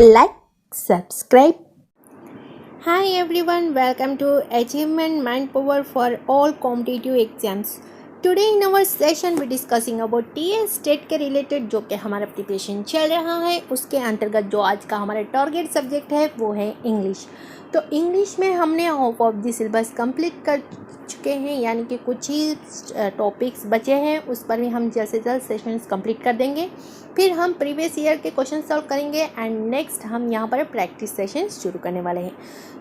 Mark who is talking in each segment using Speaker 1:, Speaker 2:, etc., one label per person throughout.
Speaker 1: like, subscribe. Hi everyone, welcome to Achievement Mind Power for all competitive exams. Today in our session we discussing about TS state के related जो कि हमारा preparation चल रहा है उसके अंतर्गत जो आज का हमारा टारगेट सब्जेक्ट है वो है इंग्लिश। तो इंग्लिश में हमने half of the syllabus complete कर चुके हैं, यानी कि कुछ ही टॉपिक्स बचे हैं, उस पर भी हम जल्द से जल्द सेशंस कंप्लीट कर देंगे। फिर हम प्रीवियस ईयर के क्वेश्चन सॉल्व करेंगे एंड नेक्स्ट हम यहाँ पर प्रैक्टिस सेशन शुरू करने वाले हैं।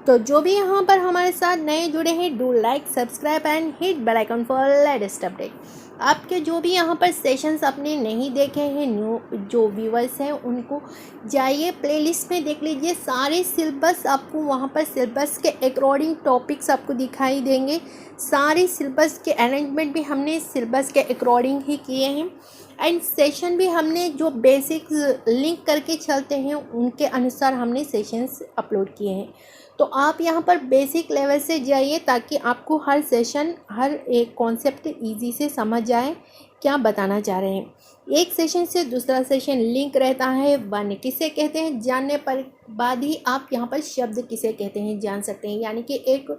Speaker 1: तो जो भी यहाँ पर हमारे साथ नए जुड़े हैं, do like, subscribe and hit bell icon for latest update. आपके जो भी यहाँ पर सेशंस आपने नहीं देखे हैं, न्यू जो व्यूअर्स हैं उनको जाइए प्लेलिस्ट में देख लीजिए। सारे सिलेबस आपको वहाँ पर सिलेबस के अकॉर्डिंग टॉपिक्स आपको दिखाई देंगे। सारे सिलेबस के अरेंजमेंट भी हमने सिलेबस के अकॉर्डिंग ही किए हैं एंड सेशन भी हमने जो बेसिक्स लिंक करके चलते हैं उनके अनुसार हमने सेशंस अपलोड किए हैं। तो आप यहाँ पर बेसिक लेवल से जाइए ताकि आपको हर सेशन, हर एक कॉन्सेप्ट इजी से समझ आए क्या बताना चाह रहे हैं। एक सेशन से दूसरा सेशन लिंक रहता है। वर्ण किसे कहते हैं जानने पर बाद ही आप यहाँ पर शब्द किसे कहते हैं जान सकते हैं, यानी कि एक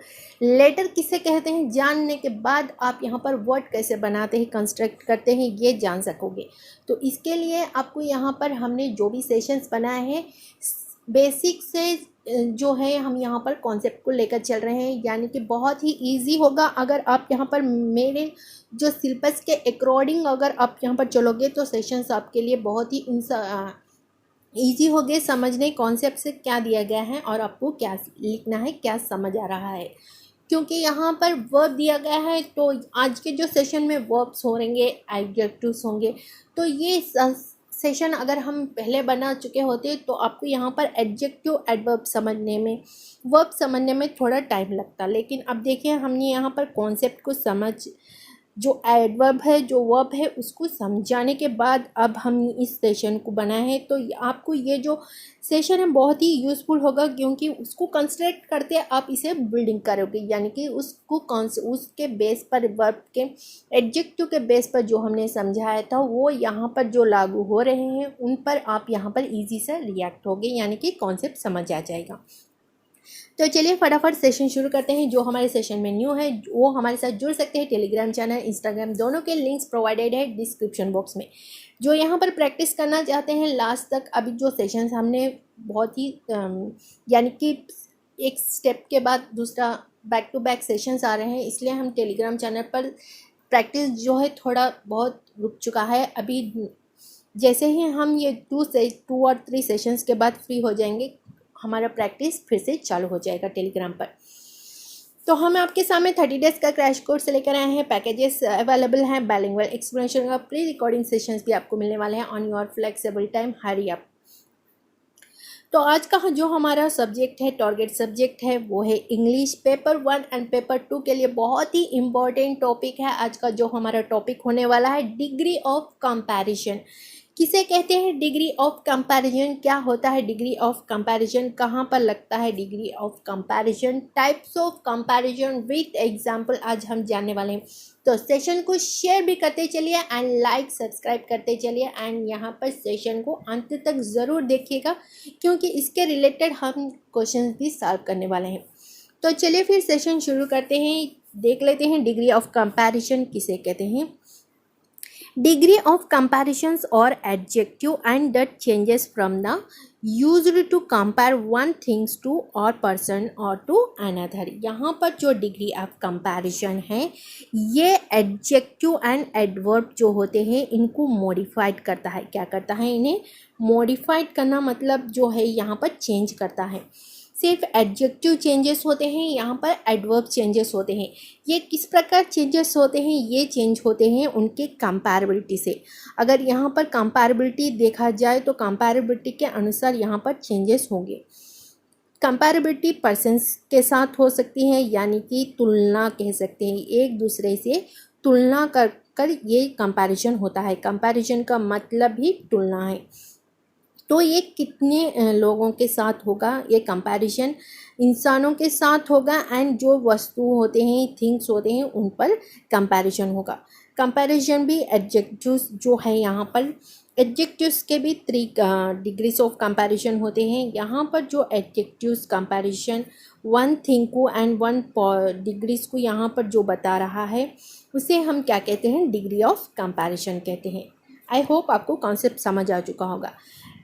Speaker 1: लेटर किसे कहते हैं जानने के बाद आप यहाँ पर वर्ड कैसे बनाते हैं, कंस्ट्रक्ट करते हैं, ये जान सकोगे। तो इसके लिए आपको यहाँ पर हमने जो भी सेशंस बनाए हैं बेसिक से जो है हम यहाँ पर कॉन्सेप्ट को लेकर चल रहे हैं, यानी कि बहुत ही इजी होगा अगर आप यहाँ पर मेरे जो सिलेबस के अकॉर्डिंग अगर आप यहाँ पर चलोगे तो सेशंस आपके लिए बहुत ही ईजी हो गए समझने कॉन्सेप्ट से क्या दिया गया है और आपको क्या लिखना है, क्या समझ आ रहा है। क्योंकि यहाँ पर वर्ब दिया गया है तो आज के जो सेशन में वर्ब्स होंगे, एडजेक्टिव्स होंगे। तो ये सेशन अगर हम पहले बना चुके होते तो आपको यहाँ पर एडजेक्टिव एडवर्ब समझने में, वर्ब समझने में थोड़ा टाइम लगता। लेकिन अब देखिए हमने यहाँ पर कॉन्सेप्ट को समझ, जो एडवर्ब है, जो वर्ब है, उसको समझाने के बाद अब हम इस सेशन को बनाए हैं। तो आपको ये जो सेशन है बहुत ही यूज़फुल होगा क्योंकि उसको कंस्ट्रक्ट करते आप इसे बिल्डिंग करोगे, यानी कि उसको उसके बेस पर, वर्ब के एडजेक्टिव के बेस पर जो हमने समझाया था वो यहाँ पर जो लागू हो रहे हैं उन पर आप यहाँ पर ईजी से रिएक्ट होगे, यानी कि कॉन्सेप्ट समझ आ जाएगा। तो चलिए फटाफट सेशन शुरू करते हैं। जो हमारे सेशन में न्यू है वो हमारे साथ जुड़ सकते हैं। टेलीग्राम चैनल, इंस्टाग्राम, दोनों के लिंक्स प्रोवाइडेड है डिस्क्रिप्शन बॉक्स में। जो यहाँ पर प्रैक्टिस करना चाहते हैं लास्ट तक, अभी जो सेशंस हमने बहुत ही यानी कि एक स्टेप के बाद दूसरा बैक टू बैक सेशंस आ रहे हैं, इसलिए हम टेलीग्राम चैनल पर प्रैक्टिस जो है थोड़ा बहुत रुक चुका है। अभी जैसे ही हम ये 2 और 3 सेशंस के बाद फ्री हो जाएंगे, हमारा प्रैक्टिस फिर से चालू हो जाएगा टेलीग्राम पर। तो हम आपके सामने 30 डेज का क्रैश कोर्स लेकर आए हैं। पैकेजेस अवेलेबल हैं, बाइलिंगुअल एक्सप्लेनेशन का प्री रिकॉर्डिंग सेशंस भी आपको मिलने वाले हैं on your flexible time, hurry up. तो आज का जो हमारा सब्जेक्ट है, टारगेट सब्जेक्ट है, वो है इंग्लिश। पेपर 1 एंड पेपर 2 के लिए बहुत ही इम्पॉर्टेंट टॉपिक है आज का जो हमारा टॉपिक होने वाला है, डिग्री ऑफ कंपैरिजन। किसे कहते हैं डिग्री ऑफ कंपैरिजन, क्या होता है डिग्री ऑफ कंपैरिजन, कहाँ पर लगता है degree of comparison, types of comparison with example आज हम जानने वाले हैं। तो सेशन को शेयर भी करते चलिए एंड लाइक, सब्सक्राइब करते चलिए एंड यहाँ पर सेशन को अंत तक ज़रूर देखिएगा क्योंकि इसके रिलेटेड हम क्वेश्चन भी सॉल्व करने वाले हैं। तो चलिए फिर सेशन शुरू करते हैं। देख लेते हैं डिग्री ऑफ कंपैरिजन किसे कहते हैं। Degree of comparisons or adjective and that changes from the used to compare one things to or person or to another। यहाँ पर जो डिग्री ऑफ कंपैरिजन है ये एडजेक्टिव एंड एडवर्ब जो होते हैं इनको मॉडिफाइड करता है। क्या करता है? इन्हें मॉडिफाइड करना मतलब जो है यहाँ पर चेंज करता है। सिर्फ एडजेक्टिव चेंजेस होते हैं, यहाँ पर एडवर्ब चेंजेस होते हैं। ये किस प्रकार चेंजेस होते हैं? ये चेंज होते हैं उनके कंपैरेबिलिटी से। अगर यहाँ पर कंपैरेबिलिटी देखा जाए तो कंपैरेबिलिटी के अनुसार यहाँ पर चेंजेस होंगे। कंपैरेबिलिटी पर्सन्स के साथ हो सकती है, यानी कि तुलना कह सकते हैं, एक दूसरे से तुलना कर ये कंपैरिजन होता है। कंपैरिजन का मतलब ही तुलना है। तो ये कितने लोगों के साथ होगा ये कंपैरिजन? इंसानों के साथ होगा, एंड जो वस्तु होते हैं, थिंग्स होते हैं, उन पर कंपैरिजन होगा। कंपैरिजन भी एडजेक्टिव्स जो है यहाँ पर, एडजेक्टिव्स के भी 3 डिग्रीज ऑफ कंपैरिजन होते हैं। यहाँ पर जो एडजेक्टिव्स कंपैरिजन वन थिंग को एंड वन डिग्रीज को यहाँ पर जो बता रहा है, उसे हम क्या कहते हैं, डिग्री ऑफ कंपैरिजन कहते हैं। आई होप आपको कॉन्सेप्ट समझ आ चुका होगा।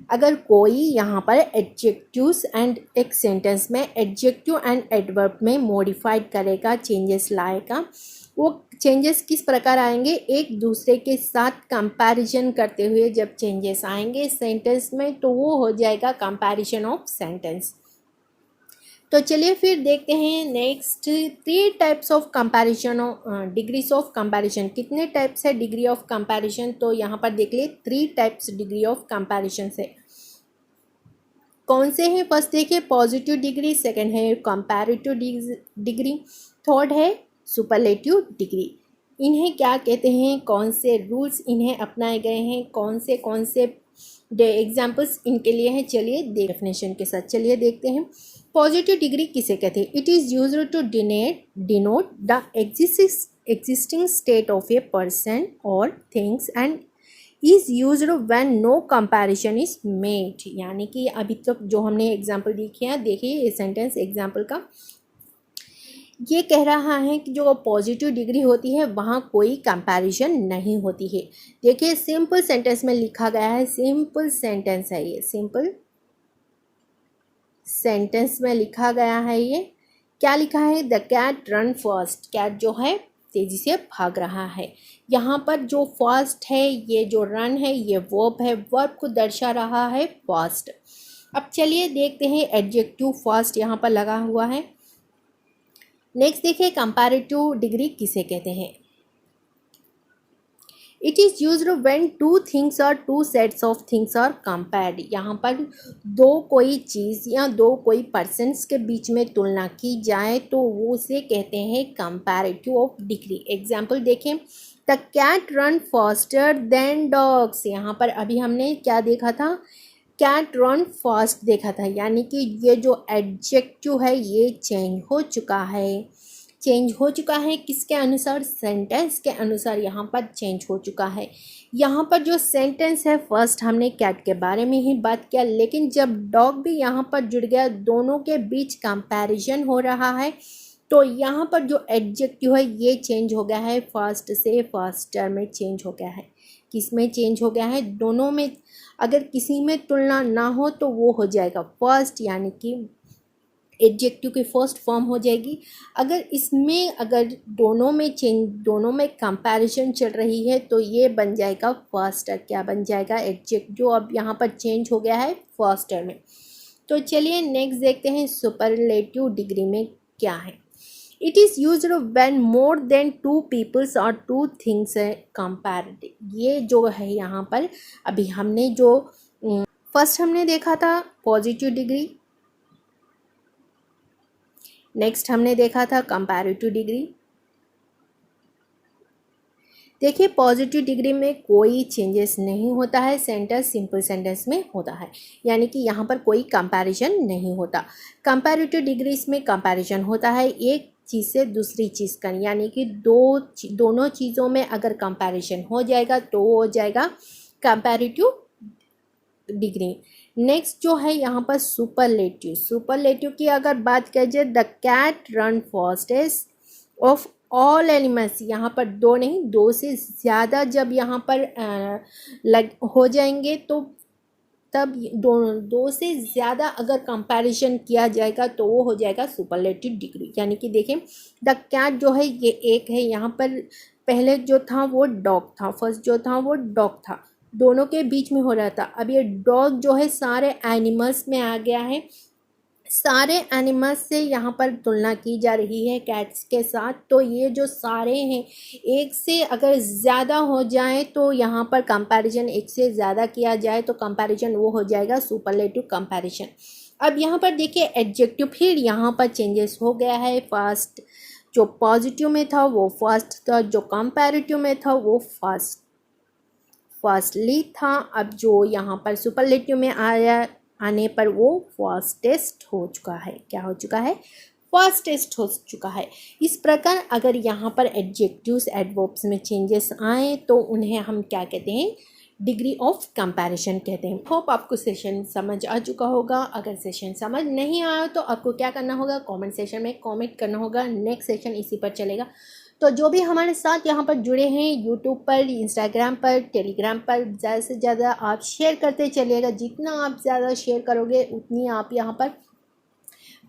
Speaker 1: अगर कोई यहाँ पर एडजेक्टिव्स एंड एक सेंटेंस में एडजेक्टिव एंड एडवर्ब में मॉडिफाइड करेगा, चेंजेस लाएगा, वो चेंजेस किस प्रकार आएंगे, एक दूसरे के साथ कंपैरिजन करते हुए जब चेंजेस आएंगे सेंटेंस में, तो वो हो जाएगा कंपैरिजन ऑफ सेंटेंस। तो चलिए फिर देखते हैं next 3 types of comparison, degrees of comparison. कितने टाइप्स है डिग्री ऑफ कंपैरिजन, तो यहाँ पर देख लिए 3 टाइप्स डिग्री ऑफ कंपैरिजन से। कौन से हैं, फर्स्ट देखिए पॉजिटिव डिग्री, सेकंड है कंपैरेटिव डिग्री, थर्ड है सुपरलेटिव डिग्री। इन्हें क्या कहते हैं, कौन से रूल्स इन्हें अपनाए गए हैं, कौन से एग्जाम्पल्स इनके लिए हैं, चलिए डेफिनेशन के साथ चलिए देखते हैं। पॉजिटिव डिग्री किसे कहते हैं, it is used to denote the existing state of a person or things and is used when no comparison is made। यानी कि अभी तक जो हमने एग्जाम्पल देखे हैं, देखिए ये सेंटेंस एग्जाम्पल का ये कह रहा है कि जो पॉजिटिव डिग्री होती है वहाँ कोई कंपैरिजन नहीं होती है। देखिए सिंपल सेंटेंस में लिखा गया है, सिंपल सेंटेंस है ये, सिंपल सेंटेंस में लिखा गया है। ये क्या लिखा है, the cat run first, cat जो है तेजी से भाग रहा है। यहाँ पर जो फर्स्ट है, ये जो रन है, ये वर्ब है, वर्ब को दर्शा रहा है फर्स्ट। अब चलिए देखते हैं एडजेक्टिव फर्स्ट यहाँ पर लगा हुआ है। नेक्स्ट देखिए कंपैरेटिव डिग्री किसे कहते हैं, it is used when 2 things और 2 sets of things are compared. यहाँ पर दो कोई चीज़ या दो कोई पर्सन्स के बीच में तुलना की जाए तो वो उसे कहते हैं कंपैरेटिव ऑफ डिग्री। एग्जाम्पल देखें, the cat run faster than dogs. यहाँ पर अभी हमने क्या देखा था, कैट रन फास्ट देखा था, यानी कि ये जो एडजेक्टिव है ये चेंज हो चुका है। चेंज हो चुका है किसके अनुसार, सेंटेंस के अनुसार यहाँ पर चेंज हो चुका है। यहाँ पर जो सेंटेंस है, फर्स्ट हमने कैट के बारे में ही बात किया, लेकिन जब डॉग भी यहाँ पर जुड़ गया, दोनों के बीच कंपैरिजन हो रहा है, तो यहाँ पर जो एडजेक्टिव है ये चेंज हो गया है, फास्ट से फास्टर में चेंज हो गया है। किस में चेंज हो गया है, दोनों में। अगर किसी में तुलना ना हो तो वो हो जाएगा फर्स्ट, यानी कि एडजेक्टिव की फर्स्ट फॉर्म हो जाएगी। अगर इसमें अगर दोनों में कंपैरिजन चल रही है तो ये बन जाएगा फर्स्टर। क्या बन जाएगा, एडजेक्टिव जो अब यहाँ पर चेंज हो गया है फर्स्टर में। तो चलिए नेक्स्ट देखते हैं सुपरलेटिव डिग्री में क्या है। It is used when more than 2 peoples और 2 थिंग्स कंपेयर्ड। ये जो है यहाँ पर अभी हमने जो फर्स्ट हमने देखा था पॉजिटिव डिग्री, नेक्स्ट हमने देखा था कंपैरेटिव डिग्री। देखिए पॉजिटिव डिग्री में कोई चेंजेस नहीं होता है, सेंटेंस सिंपल सेंटेंस में होता है, यानी कि यहाँ पर कोई कंपैरिजन नहीं होता। कंपैरेटिव डिग्री में कंपैरिजन होता है एक चीज़ से दूसरी चीज़ का, यानी कि दोनों चीज़ों में अगर कंपैरिजन हो जाएगा तो वो हो जाएगा कंपैरेटिव डिग्री। नेक्स्ट जो है यहाँ पर सुपरलेटिव की अगर बात की जाए, the cat run fastest of all animals. यहाँ पर दो नहीं, 2 से ज़्यादा जब यहाँ पर हो जाएंगे तो तब 2 से ज़्यादा अगर कंपैरिजन किया जाएगा तो वो हो जाएगा सुपरलेटिव डिग्री। यानी कि देखें द कैट जो है ये एक है, यहाँ पर पहले जो था वो डॉग था, फर्स्ट जो था वो डॉग था, दोनों के बीच में हो रहा था। अब ये डॉग जो है सारे एनिमल्स में आ गया है, सारे एनिमल्स से यहाँ पर तुलना की जा रही है कैट्स के साथ। तो ये जो सारे हैं एक से अगर ज़्यादा हो जाए तो यहाँ पर कंपैरिजन एक से ज़्यादा किया जाए तो कंपैरिजन वो हो जाएगा सुपरलेटिव कंपैरिजन। अब यहाँ पर देखिए एडजेक्टिव फिर यहाँ पर चेंजेस हो गया है। फर्स्ट जो पॉजिटिव में था वो फर्स्ट था, जो कंपैरेटिव में था वो फर्स्टली था। अब जो यहाँ पर सुपरलेटिव में आया आने पर वो फास्टेस्ट हो चुका है। क्या हो चुका है? फास्टेस्ट हो चुका है। इस प्रकार अगर यहाँ पर एडजेक्टिव्स एडवर्ब्स में चेंजेस आए तो उन्हें हम क्या कहते हैं? डिग्री ऑफ कंपैरिजन कहते हैं। होप आपको सेशन समझ आ चुका होगा। अगर सेशन समझ नहीं आया तो आपको क्या करना होगा? कमेंट सेशन में कमेंट करना होगा। नेक्स्ट सेशन इसी पर चलेगा। तो जो भी हमारे साथ यहाँ पर जुड़े हैं यूट्यूब पर, इंस्टाग्राम पर, टेलीग्राम पर, ज़्यादा से ज़्यादा आप शेयर करते चलिएगा। जितना आप ज़्यादा शेयर करोगे उतनी आप यहाँ पर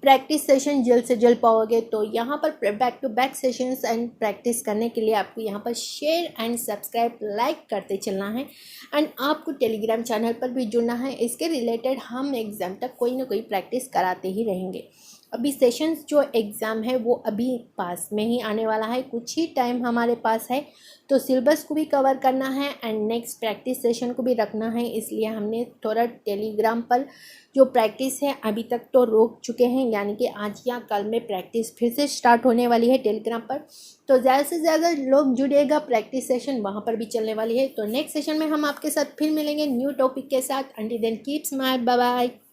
Speaker 1: प्रैक्टिस सेशन जल्द से जल्द पाओगे। तो यहाँ पर back to back sessions and practice करने के लिए आपको यहाँ पर शेयर एंड सब्सक्राइब लाइक करते चलना है। एंड आपको टेलीग्राम चैनल पर भी जुड़ना है। इसके रिलेटेड हम एग्ज़ाम तक कोई ना कोई प्रैक्टिस कराते ही रहेंगे। अभी सेशंस जो एग्ज़ाम है वो अभी पास में ही आने वाला है, कुछ ही टाइम हमारे पास है। तो सिलेबस को भी कवर करना है एंड नेक्स्ट प्रैक्टिस सेशन को भी रखना है। इसलिए हमने थोड़ा टेलीग्राम पर जो प्रैक्टिस है अभी तक तो रोक चुके हैं, यानी कि आज या कल में प्रैक्टिस फिर से स्टार्ट होने वाली है टेलीग्राम पर। तो ज़्यादा से ज़्यादा लोग जुड़ेगा, प्रैक्टिस सेशन वहाँ पर भी चलने वाली है। तो नेक्स्ट सेशन में हम आपके साथ फिर मिलेंगे न्यू टॉपिक के साथ। Until then keep smile, bye bye.